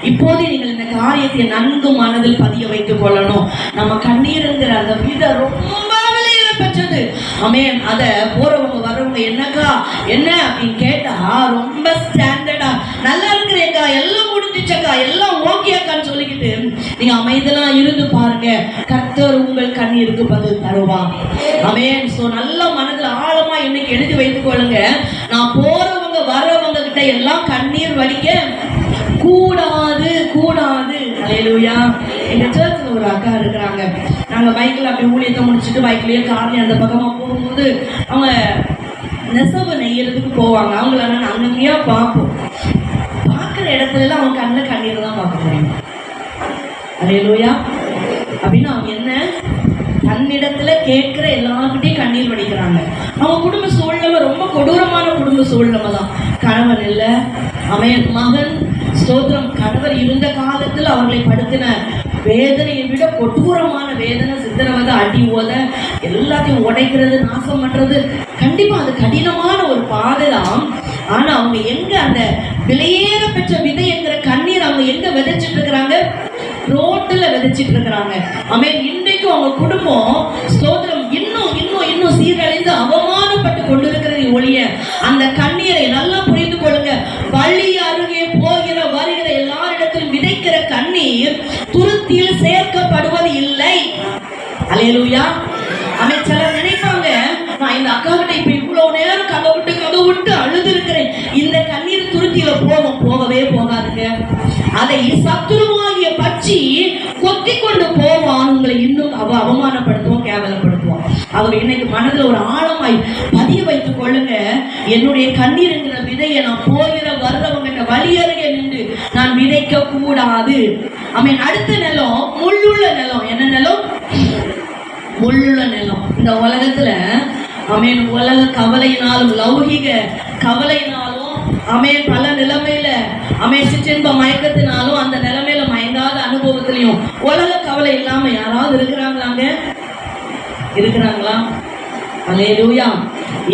S2: இப்போதே நீங்கள் இந்த காரியத்தை நன்கு மனதில் பதிய வைத்துக் கொள்ளணும். நம்ம கண்ணீருங்கிற அந்த விதை ரொம்ப விலையேறப்பட்டது. ஆமென். அத போறவங்க வர்றவங்க என்னக்கா என்ன அப்படின்னு கேட்டா ரொம்ப ஸ்டாண்டர்டா நல்லா இருக்கிறேக்கா, எல்லாம் முடிஞ்சிச்சக்கா, எல்லாம் ஓகேக்கான்னு சொல்லிக்கிட்டு நீங்க அமைதெல்லாம் இருந்து பாருங்க, கர்த்தர் உங்கள் கண்ணீருக்கு பதில் தருவாங்க. ஆமென். சோ நல்ல மனதுல ஆழமா இன்னைக்கு எழுதி வைத்துக் கொள்ளுங்க. நான் போறவங்க வர்றவங்க கிட்ட எல்லாம் கண்ணீர் வடிக்க கூடாது கூடாது. அல்லேலூயா. எங்க சர்ச்சில் ஒரு அக்கா இருக்கிறாங்க. நாங்க பைக்ல அப்படி ஊழியத்தை முடிச்சுட்டு பைக்லயே கார்லயே அந்த பக்கமா போகும்போது அவங்க நெசவு நெய்யறதுக்கு போவாங்க. அவங்கள நான் அங்கங்கேயா பார்ப்போம். பார்க்குற இடத்துல எல்லாம் அவங்க கண்ணில் கண்ணீர் தான் பார்க்க முடியும். அல்லேலூயா. அப்படின்னு அவங்க என்ன தன்னிடத்துல கேட்கிற எல்லார்கிட்டையும் கண்ணீர் வடிக்கிறாங்க. அவங்க குடும்ப சூழ்நிலை ரொம்ப கொடூரமான குடும்ப குடும்ப சூழ்நிலை தான். கணவன் இல்லை, மகன், ஸ்தோத்திரம், கணவர் இருந்த காலத்தில் அவர்களை படுத்தின வேதனையை விட கொடூரமான வேதனை, சித்திரவதை, அடி உத, எல்லாத்தையும் உடைக்கிறது, நாசம் பண்றது. கண்டிப்பா அது கடினமான ஒரு பாதை தான். ஆனா அவங்க எங்க அந்த விலையேற பெற்ற விதை என்கிற கண்ணீர் அவங்க எங்க விதைச்சிட்டு இருக்கிறாங்க? ரோட்டுல விதைச்சிட்டு இருக்கிறாங்க. இன்றைக்கும் அவங்க குடும்பம் ஸ்தோத்திரம் இன்னும் இன்னும் இன்னும் சீரழிந்து அவமானப்பட்டு கொண்டிருக்கிறது ஒழிய அந்த கண்ணீரை நல்லா புரிந்து கொள்ளுங்க. வழி அருகே போகிற வருகிற எல்லாரிடத்திலும் விதைக்கிற கண்ணீர் துருத்தியில் சேர்க்கப்படுவது இல்லை. அல்லேலூயா. சிலர் நினைப்பாங்க, நான் இந்த அக்கா கிட்ட இப்ப இவ்வளவு நேரம் கதை விட்டு அழுது இருக்கிறேன், இந்த கண்ணீர் துருத்தியில போகவே போகாதுங்க. அதை சத்துருவாகிய பட்சி கொத்தி கொண்டு போவான். உங்களை இன்னும் அவமானப்படுத்துவோம், கேவலப்படுத்துவோம். அவர் இன்னைக்கு மனதில் ஒரு ஆழமாய் பதிய வைத்துக் கொள்ளுங்க. என்னுடைய கண்ணீர் என்கிற விதையை நான் போகிற வர்றவங்க வழியருகே நின்று நான் விதைக்க கூடாது. அடுத்த நிலம் முள்ளுள்ள நிலம். என்ன நிலம்? முள்ளுள்ள நிலம். இந்த உலகத்துல உலக கவலையினாலும் லௌகிக கவலையினாலும் பல நிலைமையில சிற்றின்ப மயக்கத்தினாலும் அந்த நிலைமையில மயங்காத அனுபவத்திலையும் உலக கவலை இல்லாம யாராவது இருக்கிறாங்களா? அல்லேலூயா.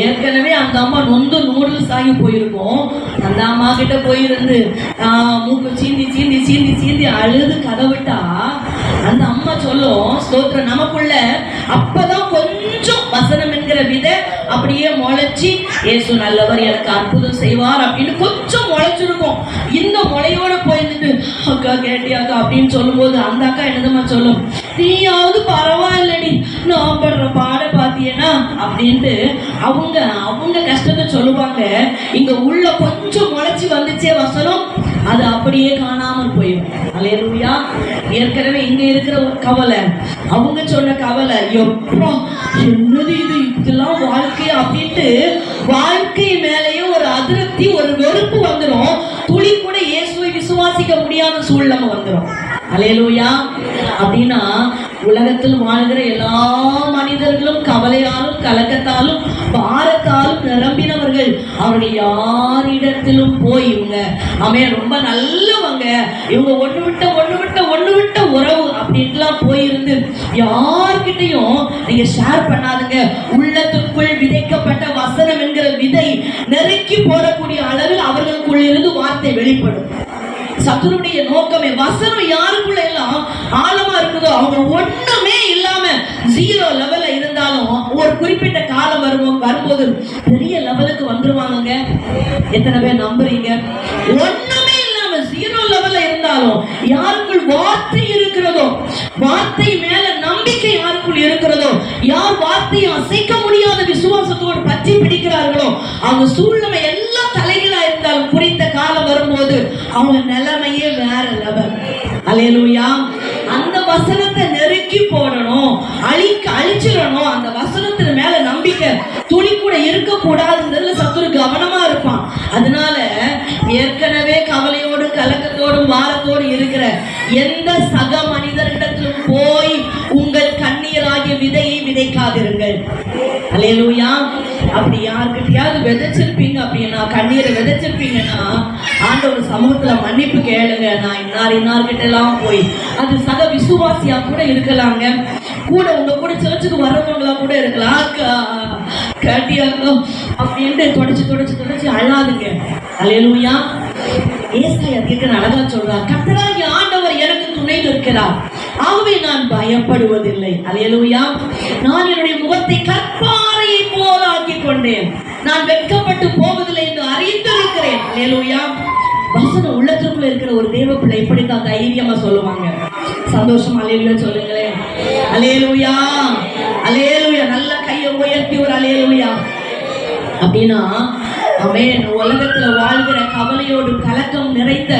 S2: ஏற்கனவே அந்த அம்மா நொந்து நூடுல்ஸ் ஆகி போயிருக்கும். அந்த அம்மா கிட்ட போயிருந்து மூக்கு சீந்தி சீந்தி சீந்தி சீந்தி அழுது கதவிட்டா அந்த அம்மா சொல்லும், ஸ்தோத்திரம், நமக்குள்ள அப்பதான் கொஞ்சம் வசனம் என்கிற விதை அப்படியே முளைச்சி, ஏசு நல்லவர், எனக்கு அற்புதம் செய்வார் அப்படின்னு கொஞ்சம் முளைச்சிருக்கும். இந்த முளையோட போயிருந்துட்டு அக்கா கேட்டியாக்கா அப்படின்னு சொல்லும் போது அந்த அக்கா என்னதுமா சொல்லும், நீயாவது பரவாயில்லடி, நான் படுற பாட பாத்தியனா அப்படின்ட்டு அவங்க கஷ்டத்தை சொல்லுவாங்க. இங்க உள்ள கொஞ்சம் முளைச்சி வந்துச்சே வசனம், அது அப்படியே காணாமல் போயிடும். அல்லேலூயா. ஏற்கனவே இங்க இருக்கிற ஒரு கவலை, அவங்க சொன்ன கவலை, எப்போ என்னது இது, இதெல்லாம் வாழ்க்கை அப்படின்ட்டு வாழ்க்கை மேலேயே ஒரு அதிருப்தி, ஒரு வெறுப்பு வந்துடும். துளி கூட இயேசுவை விசுவாசிக்க முடியாத சூழ்நிலை வந்துடும். அல்லேலூயா. அப்படின்னா உலகத்தில் வாழ்கிற எல்லா மனிதர்களும் கவலையாலும் கலக்கத்தாலும் பாரத்தாலும் நிரம்பினவர்கள். அவர்கள் யாரிடத்திலும் போய் இவங்க ரொம்ப நல்லவங்க, இவங்க ஒண்ணு விட்ட உறவு அப்படின்ட்டுலாம் போயிருந்து யார்கிட்டையும் நீங்க ஷேர் பண்ணாதுங்க. உள்ளத்துக்குள் விதைக்கப்பட்ட வசனம் என்கிற விதை நெருக்கி போடக்கூடிய அளவில் அவர்களுக்குள் இருந்து வார்த்தை வெளிப்படும். சத்துருடைய நோக்கமே வசனம் யாருக்குள்ள எல்லாம் ஆழமா இருக்குதோ அவங்க ஒண்ணுமே இல்லாம 0 லெவல்ல இருந்தாலும் ஒரு குறிப்பிட்ட காலம் வரும்போது பெரிய லெவலுக்கு வந்துருவாங்க. எத்தனை பேர் நம்புறீங்க? ஒண்ணுமே இல்லாம 0 லெவல்ல இருந்தாலும் யாருக்குள் வார்த்தை இருக்கிறதோ, வார்த்தை மேல நம்பிக்கை யாருக்குள் இருக்கிறதோ, யார் வார்த்தையை அசைக்க முடியாத விசுவாசத்தோடு பற்றி பிடிக்கிறார்களோ அவங்க சூழ்நிலை எல்லாம் தலைகளா இருந்தாலும் குறித்த காலம் வரும்போது அவங்க நிலைமையே வேற லெவல். அல்லேலூயா. அந்த வசனத்தை நெருக்கி போடணும், அழிச்சிடணும். அந்த வசனத்தின் மேல நம்பிக்கை துளி கூட இருக்க கூடாதுன்றதுல சத்துரு கவனமா இருப்பான். அதனால ஏற்கனவே கவலையோடு கலக்கத்தோடும் வாரத்தோடு இருக்கிற எந்த சக மனிதரிடத்திலும் போய் உங்கள் கண்ணீராகிய விதையை விதைக்காதிருங்கள். அல்லேலூயா. அப்படி யாருக்கிட்டையாவது விதைச்சிருப்பீங்க அப்படின்னா, கண்ணீரை விதைச்சிருப்பீங்கன்னா ஆண்டவர் சமூகத்துல மன்னிப்பு கேளுங்க. நான் இன்னார்கிட்ட எல்லாம் போய், அது சக விசுவாசியா கூட இருக்கலாங்க, கூட உங்க கூட சர்ச்சுக்கு வர்றவங்களா கூட இருக்கலாம். கேட்டியாக்கோ அப்படின்ட்டு தொடச்சு அழாதுங்க. அல்லேலூயா. ஏசாயா தீர்க்கதரிசி அழகா சொல்றார், கர்த்தராகிய ஆண்டவர் எனக்கு துணை நிற்கிறார், ஆகவே நான் பயப்படுவதில்லை. அல்லேலூயா. நான் என்னுடைய முகத்தை கற்பாறையை போல ஆக்கிக் கொண்டேன், நான் வெட்கப்பட்டு போவதில்லை என்று அறிந்திருக்கிறேன். அல்லேலூயா. வசனம் உள்ளத்துக்குள்ள இருக்கிற ஒரு தேவ பிள்ளை இப்படித்தான் தைரியமா சொல்லுவாங்க. சந்தோஷம் அல்லேலூயா சொல்லுங்களேன். அல்லேலூயா. அல்லேலூயா. நல்ல கையை உயர்த்தி ஒரு அல்லேலூயா. அப்படின்னா உலகத்துல வாழ்கிற கவலையோடு கலக்கம் நிறைந்த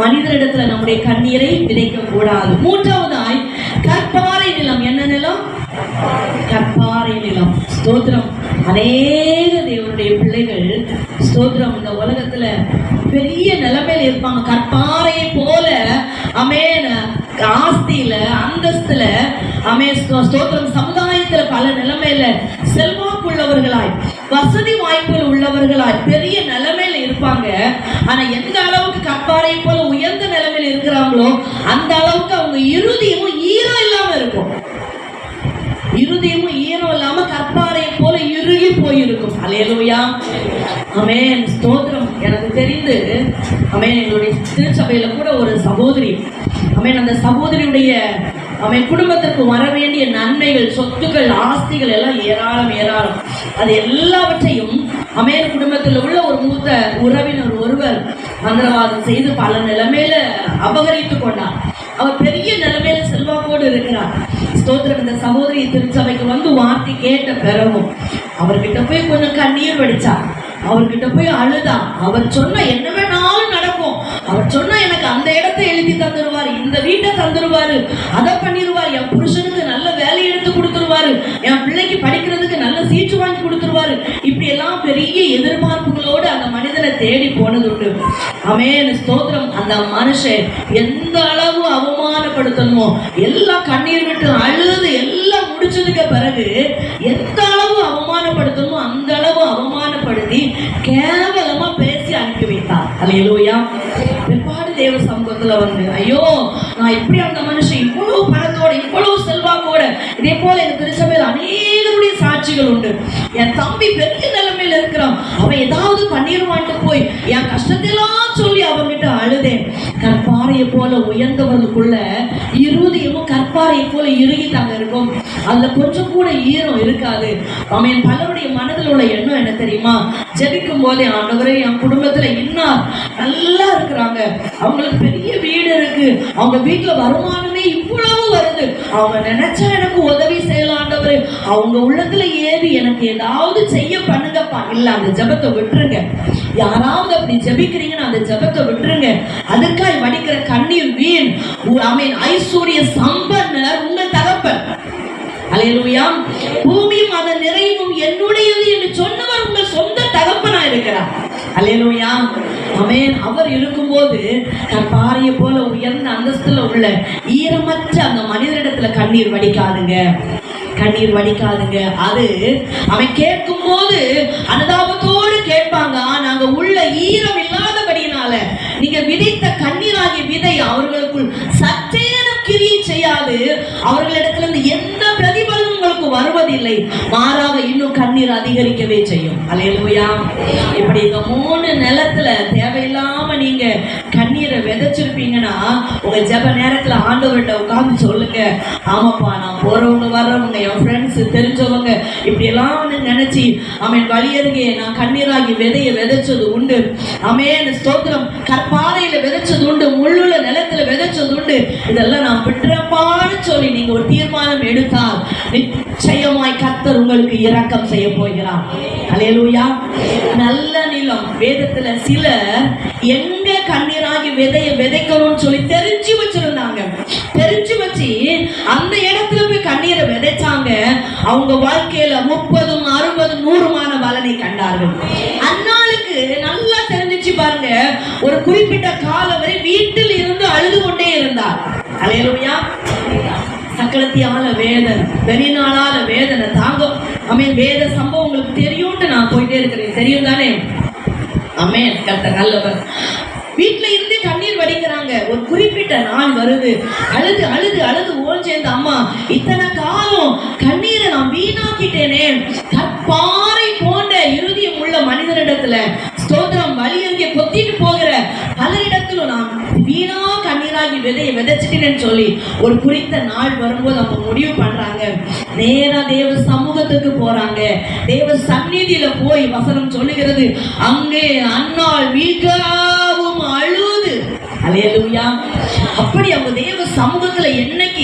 S2: மனிதரிடத்துல நம்முடைய கண்ணீரை விதைக்க கூடாது. மூன்றாவதாய் கற்பாறை நிலம். என்ன நிலம்? கற்பாறை நிலம். ஸ்தோத்திரம். அநேக தேவனுடைய பிள்ளைகள் ஸ்தோத்திரம் இந்த உலகத்துல பெரிய நிலைமையில இருப்பாங்க. கற்பாறையை போல ஆஸ்தியில அந்தஸ்துல ஸ்தோத்திரம் சமுதாயத்துல பல நிலைமையில செல்வாக்குள்ளவர்களாய் வசதி வாய்ப்புகள் உள்ளவர்களாய் பெரிய நிலைமையில இருப்பாங்க. ஆனா எந்த அளவுக்கு கற்பாரை போல உயர்ந்த நிலைமையில இருக்கிறாங்களோ அந்த அளவுக்கு அவங்க இருதயமும் ஈரம் இல்லாம இருக்கும். இருதயமும் ஈரம் இல்லாம கற்பாரை போல இறுகி போயிருக்கும். அல்லேலூயா, ஆமென், ஸ்தோத்திரம். எனக்கு தெரிந்து ஆமென், எங்களுடைய திருச்சபையில கூட ஒரு சகோதரி, ஆமென், அந்த சகோதரியுடைய ஆமென் குடும்பத்திற்கு வர வேண்டிய நன்மைகள், சொத்துக்கள், ஆஸ்திகள் எல்லாம் ஏராளம் ஏராளம். அது எல்லாவற்றையும் ஆமென் குடும்பத்தில் உள்ள ஒரு மூத்த உறவினர் ஒருவர் மந்திரவாதம் செய்து பல நிலைமையில அபகரித்து கொண்டார். அவர் பெரிய நிலைமையில செல்வாக்கோடு இருக்கிறார். ஸ்தோத்திரம். இந்த சகோதரி திருச்சபைக்கு வந்து வார்த்தை கேட்ட பிறகும் அவர்கிட்ட போய் கொஞ்சம் கண்ணீர் வடிச்சார். அவர்கிட்ட போய் அழுதா. அவர் சொன்ன என்ன வேணாலும் நடக்கும். அவர் சொன்னா எனக்கு அந்த இடத்தை எழுதி தந்துருவாரு, இந்த வீட்டை தந்துருவாரு, அதை பண்ணிடுவாரு, என் புருஷனுக்கு நல்ல வேலை எடுத்து கொடுத்துருவாரு, என் பிள்ளைக்கு படிக்கிறதுக்கு நல்ல சீட்டு வாங்கி கொடுத்துருவாரு. இப்படி எல்லாம் பெரிய எதிர்பார்ப்புகளோடு அந்த மனிதனை தேடி போனது உண்டு. ஆமென், ஸ்தோத்திரம். அந்த மனுஷன் எந்த அளவு அவமானப்படுத்தணுமோ எல்லாம் கண்ணீர் விட்டு அழுது எல்லாம் முடிச்சதுக்கு பிறகு எந்த அளவு அவமானப்படுத்தணுமோ அந்த அளவு அவமானப்படுத்தி கேவலமா பேசி அனுப்பி வைத்தார். அல்லேலூயா. பிற்பாடு தேவ சமூகத்துல வந்து ஐயோ, நான் இப்படி அந்த மனுஷன் இவ்வளவு பணத்தோட இவ்வளவு செல்வாக்கோட, இதே போல எங்க திருச்சபையில் அநேகருடைய சாட்சிகள் உண்டு. என் தம்பி பெரிய நிலைமையில இருக்கிறான், அவன் ஏதாவது பண்ணிடுவான்ட்டு போய் என் கஷ்டத்தெல்லாம் சொல்லி அவன்கிட்ட அழுதேன். கற்பாறையை போல உயர்ந்தவர்களுக்குள்ள இருதயமும் கற்பாறையை போல இறுகி தாங்க இருக்கும். அதுல கொஞ்சம் கூட ஈரம் இருக்காது. அவன் பலருடைய மனதில் உள்ள எண்ணம் என்ன தெரியுமா? ஜெபிக்கும் போதே ஆண்டவரே என் குடும்பத்துல இன்னார் நல்லா இருக்கிறாங்க, அவங்களுக்கு பெரிய வீடு இருக்கு, அவங்க வீட்டுல வருமானமே இவ்வளவு வருது, அவங்க நினைச்சா எனக்கு உதவி செய்யலாம் ஆண்டவரே, அவங்க உள்ளத்துல ஏறி எனக்கு ஏதாவது செய்ய பண்ணுங்கப்பா. இல்ல, அந்த ஜெபத்தை விட்டுருங்க. யாராவது அப்படி ஜெபிக்கிறீங்கன்னா அந்த ஜெபத்தை விட்டுருங்க. அதுக்காய் வடிக்கிற கண்ணீர் வீண். ஆமென். ஐஸ்வர்ய சம்பன்னர் உங்கள் தகப்பன். அல்லேலூயா. பூமியும் அதன் நிறைவும் என்னுடையது என்று சொன்னவர் உங்கள் சொந்த தகப்பனா இருக்கிறார். அல்லேலூயா, ஆமென். அவர் இருக்கும்போது கற்பாறையை போல உயர்ந்த அந்தஸ்துல உள்ள ஈரமற்ற அந்த மனிதனிடத்துல கண்ணீர் வடிக்காதுங்க, கண்ணீர் வடிக்காதுங்க. அது அவன் கேட்கும் போது அனுதாபத்தோடு கேட்பாங்க. நாங்க உள்ள ஈரம் இல்லாதபடினால நீங்க விதைத்த கண்ணீராகிய விதை அவர்களுக்குள் சற்றேனும் கிரியை செய்யாது. அவர்களிடத்திலிருந்து எந்த பிரதிபலனும் உங்களுக்கு வருவதில்லை, மாறாக இன்னும் கண்ணீர் அதிகரிக்கவே செய்யும். அல்லேலூயா. இப்படி இந்த 3 நிலத்துல தேவையில்லாம நீங்க கண்ணீரை விதைச்சிருப்பீங்கன்னா உங்க ஜெப நேரத்துல ஆண்டவர்கிட்ட உட்கார்ந்து சொல்லுங்க, ஆமாப்பா, நான் போறவங்க வர்றவங்க என் ஃப்ரெண்ட்ஸ் தெரிஞ்சவங்க இப்படி எல்லாம் நினைச்சு ஆமென் வழியருகே நான் கண்ணீராகி விதையை விதைச்சது உண்டு. ஆமென், ஸ்தோத்திரம். கற்பாறையில விதைச்சது உண்டு, முள்ளுள்ள நிலத்துல விதைச்சது உண்டு. இதெல்லாம் நான் விட்டுறப்பான்னு சொல்லி நீங்க ஒரு தீர்மானம் எடுத்தால் நிச்சயமாய் கர்த்தர் உங்களுக்கு இரக்கம் செய்ய போகிறார். அல்லேலூயா. நல்ல நிலம். வேதத்துல சிலர் எங்க கண்ணீராகி விதையை விதைக்கணும்னு சொல்லி தெரிஞ்சு வச்சிருந்தாங்க. தெரிஞ்சு வச்சு அந்த இடத்துல போய் கண்ணீரை விதைச்சாங்க. அவங்க வாழ்க்கையில 30, 60, 100 பலனை கண்டார்கள். அந்நாளுக்கு நல்லா தெரிஞ்சிச்சு பாருங்க. ஒரு குறிப்பிட்ட காலம் வரை வீட்டில் இருந்து அழுது கொண்டே இருந்தார். அல்லேலூயா. சக்கரத்தியால வேதனை, பெரியநாளால வேதனை தாங்கும். ஆமென். வேத சம்பவம் உங்களுக்கு தெரியும்னு நான் போயிட்டே இருக்கிறேன், தெரியும் தானே? ஆமென். கர்த்தர் நல்லவர். வீட்டுல இருந்து கண்ணீர் வடிக்கிறாங்க. ஒரு குறிப்பிட்ட நாள் வருது, அழுது அழுது அழுது ஓஞ்சேந்த அம்மா, இத்தனை காலம் கண்ணீரை நான் வீணாக்கிட்டேனே. கற்பாறை போன்ற இருதயம் உள்ள மனிதனிடத்துல ஸ்தோத்திரம் வழியருகே கொத்திட்டு போகிற பலரிடத்திலும் நான் வீணா கண்ணீராகி விதையை விதைச்சிட்டேன்னு சொல்லி ஒரு குறித்த நாள் வரும்போது அவங்க முடிவு பண்றாங்க. நேரா தேவ சமூகத்துக்கு போறாங்க. தேவ சந்நிதியில போய் வசனம் சொல்லுகிறது, அங்கே அன்னாள் மிகவும் அழுது. அல்லேலூயா. அப்படி அவங்க தேவ சமூகத்துல என்னைக்கு